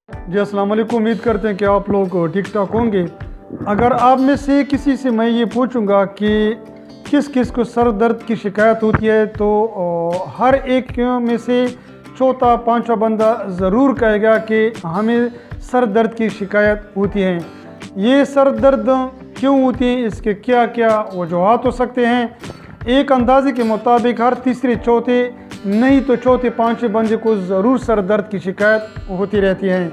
जी अस्सलाम वालेकुम। उम्मीद करते हैं कि आप लोग ठीक ठाक होंगे। अगर आप में से किसी से मैं ये पूछूंगा कि किस किस को सर दर्द की शिकायत होती है तो हर एक में से चौथा पांचवा बंदा ज़रूर कहेगा कि हमें सर दर्द की शिकायत होती है। ये सर दर्द क्यों होती है, इसके क्या क्या वजूहात हो सकते हैं। एक अंदाजे के मुताबिक हर तीसरे चौथे नहीं तो चौथे पांचवें बंदे को ज़रूर सर दर्द की शिकायत होती रहती है।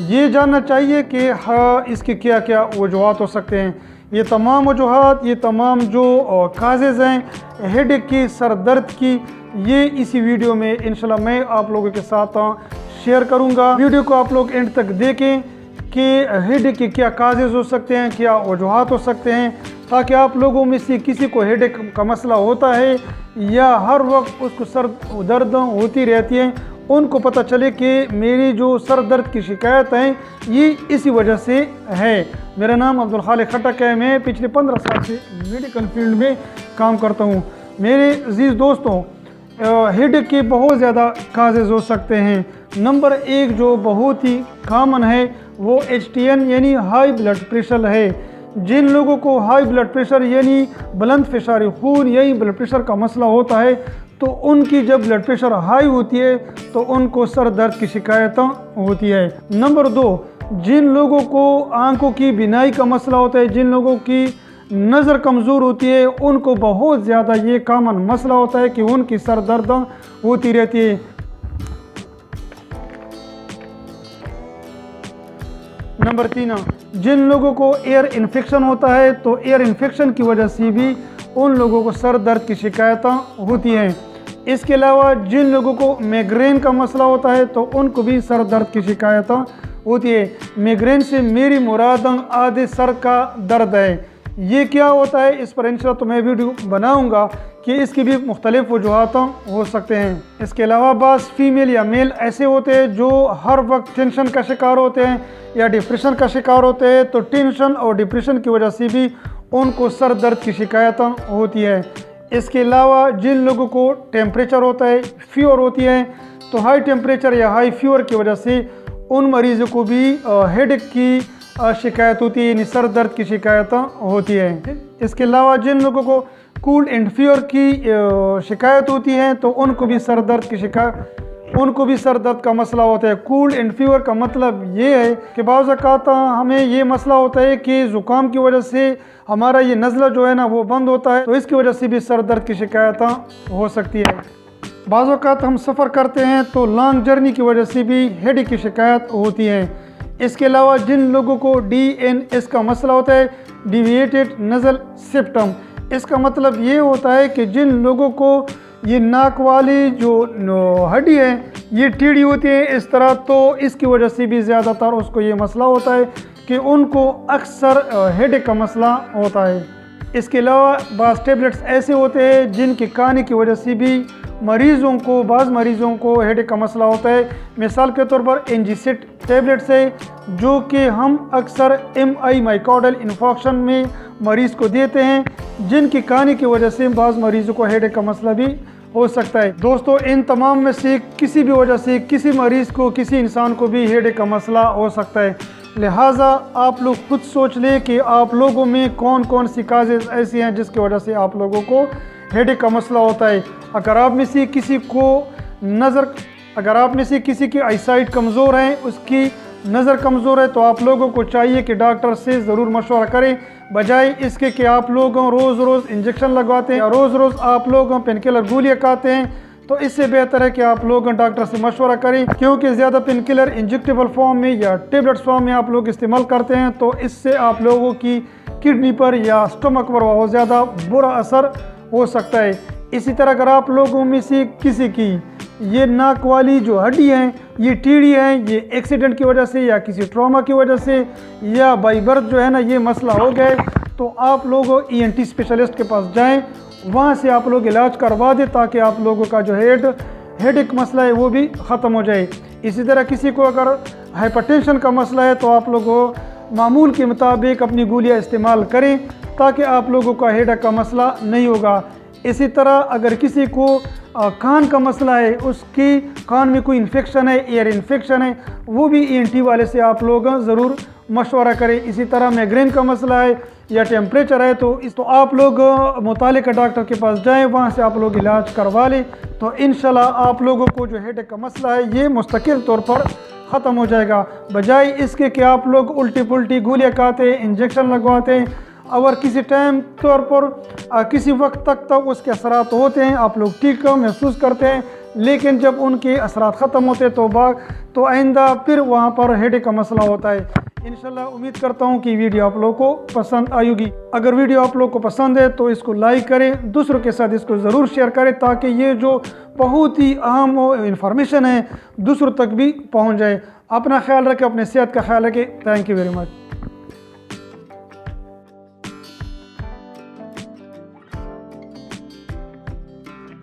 ये जानना चाहिए कि हाँ इसके क्या क्या वजूहात हो सकते हैं। ये तमाम वजूहात, ये तमाम जो काजेज़ हैं हेडेक की, सर दर्द की, ये इसी वीडियो में इंशाल्लाह मैं आप लोगों के साथ शेयर करूँगा। वीडियो को आप लोग एंड तक देखें कि हेडेक के क्या काजेज़ हो सकते हैं, क्या वजूहात हो सकते हैं, ताकि आप लोगों में से किसी को हेडेक का मसला होता है या हर वक्त उसको सर दर्द होती रहती है, उनको पता चले कि मेरी जो सर दर्द की शिकायत है ये इसी वजह से है। मेरा नाम अब्दुल खालिक खटक है। मैं पिछले 15 साल से मेडिकल फील्ड में काम करता हूँ। मेरे अजीज़ दोस्तों, हेडेक के बहुत ज़्यादा काजेज़ हो सकते हैं। नंबर एक जो बहुत ही कॉमन है वो HTN यानी हाई ब्लड प्रेशर है। जिन लोगों को हाई ब्लड प्रेशर यानी बुलंद फिशारी खून यही ब्लड प्रेशर का मसला होता है तो उनकी जब ब्लड प्रेशर हाई होती है तो उनको सर दर्द की शिकायत होती है। नंबर दो, जिन लोगों को आंखों की बीनाई का मसला होता है, जिन लोगों की नज़र कमज़ोर होती है, उनको बहुत ज़्यादा ये कॉमन मसला होता है कि उनकी सर दर्द होती रहती है। नंबर तीन, जिन लोगों को एयर इन्फेक्शन होता है तो एयर इन्फेक्शन की वजह से भी उन लोगों को सर दर्द की शिकायत होती हैं। इसके अलावा जिन लोगों को माइग्रेन का मसला होता है तो उनको भी सर दर्द की शिकायत होती है। माइग्रेन से मेरी मुराद आधे सर का दर्द है। ये क्या होता है, इस पर इंशाल्लाह तो मैं वीडियो बनाऊंगा कि इसकी भी मुख्तलिफ वजूहात हो सकते हैं। इसके अलावा बाज़ फीमेल या मेल ऐसे होते हैं जो हर वक्त टेंशन का शिकार होते हैं या डिप्रेशन का शिकार होते हैं, तो टेंशन और डिप्रेशन की वजह से भी उनको सर दर्द की शिकायत होती है। इसके अलावा जिन लोगों को टेम्परेचर होता है, फीवर होती है, तो हाई टेम्परेचर या हाई फीवर की वजह से उन मरीज़ों को भी हेडेक की शिकायत होती है, यानी सर दर्द की शिकायत होती है। इसके अलावा जिन लोगों को कोल्ड एंड फीवर की शिकायत होती है तो उनको भी सर दर्द का मसला होता है। कोल्ड एंड फीवर का मतलब ये है कि बाज़ औक़ात हमें ये मसला होता है कि ज़ुकाम की वजह से हमारा ये नज़ला जो है ना वो बंद होता है, तो इसकी वजह से भी सर दर्द की शिकायत हो सकती है। बाज़ औक़ात हम सफ़र करते हैं तो लॉन्ग जर्नी की वजह से भी हेडेक की शिकायत होती है। इसके अलावा जिन लोगों को DNS का मसला होता है, डिविएटेड नज़ल सिप्टम, इसका मतलब ये होता है कि जिन लोगों को ये नाक वाली जो हड्डी है ये टेढ़ी होती है इस तरह, तो इसकी वजह से भी ज़्यादातर उसको ये मसला होता है कि उनको अक्सर हेडेक का मसला होता है। इसके अलावा बाज़ टेबलेट्स ऐसे होते हैं जिनके खाने की वजह से भी बाज़ मरीज़ों को हेडेक का मसला होता है। मिसाल के तौर पर एनजीसेट टेबलेट्स है जो कि हम अक्सर MI माइकोडल इन्फेक्शन में मरीज़ को देते हैं, जिनकी खाने की वजह से बाज़ मरीज़ों को हेडेक का मसला भी हो सकता है। दोस्तों, इन तमाम में से किसी भी वजह से किसी मरीज़ को, किसी इंसान को भी हेडेक का मसला हो सकता है। लिहाजा आप लोग खुद सोच लें कि आप लोगों में कौन कौन सी काजेज़ ऐसी हैं जिसकी वजह से आप लोगों को हेडेक का मसला होता है। अगर आप में से किसी की आईसाइट कमज़ोर है, उसकी नज़र कमज़ोर है, तो आप लोगों को चाहिए कि डॉक्टर से ज़रूर मशवरा करें, बजाय इसके कि आप लोग रोज़ इंजेक्शन लगवाते हैं, रोज़ आप लोग पेन किलर गोलियाँ खाते हैं। तो इससे बेहतर है कि आप लोग डॉक्टर से मशवरा करें, क्योंकि ज़्यादा पेन किलर इंजेक्टेबल फॉर्म में या टेबलेट्स फॉर्म में आप लोग इस्तेमाल करते हैं तो इससे आप लोगों की किडनी पर या स्टमक पर बहुत ज़्यादा बुरा असर हो सकता है। इसी तरह अगर आप लोगों में से किसी की ये नाक वाली जो हड्डी हैं ये टेढ़ी हैं, ये एक्सीडेंट की वजह से या किसी ट्रॉमा की वजह से या बाई बर्थ जो है ना ये मसला हो गए, तो आप लोग ENT स्पेशलिस्ट के पास जाएं, वहाँ से आप लोग इलाज करवा दें ताकि आप लोगों का जो हेडेक मसला है वो भी ख़त्म हो जाए। इसी तरह किसी को अगर हाइपरटेंशन का मसला है तो आप लोग मामूल के मुताबिक अपनी गोलियाँ इस्तेमाल करें ताकि आप लोगों का हेडेक का मसला नहीं होगा। इसी तरह अगर किसी को कान का मसला है, उसकी कान में कोई इन्फेक्शन है, ईयर इन्फेक्शन है, वो भी ENT वाले से आप लोग ज़रूर मशवरा करें। इसी तरह माइग्रेन का मसला है या टेम्परेचर है तो आप लोग मुतालिका डॉक्टर के पास जाएं, वहाँ से आप लोग इलाज करवा लें, तो इंशाल्लाह आप लोगों को जो हेडेक का मसला है ये मुस्तकिल तौर पर ख़त्म हो जाएगा। बजाय इसके कि आप लोग उल्टी पुल्टी गोलियाँ खाते हैं, इंजेक्शन लगवाते हैं, और किसी टाइम तौर पर किसी वक्त तक उसके असरात होते हैं, आप लोग ठीक महसूस करते हैं, लेकिन जब उनके असरात ख़त्म होते हैं तो आइंदा फिर वहाँ पर हेडेक का मसला होता है। इंशाल्लाह उम्मीद करता हूँ कि वीडियो आप लोगों को पसंद आएगी। अगर वीडियो आप लोगों को पसंद है तो इसको लाइक करें, दूसरों के साथ इसको ज़रूर शेयर करें, ताकि ये जो बहुत ही अहम इंफॉर्मेशन है दूसरों तक भी पहुँच जाए। अपना ख्याल रखें, अपने सेहत का ख्याल रखें। Thank you very much.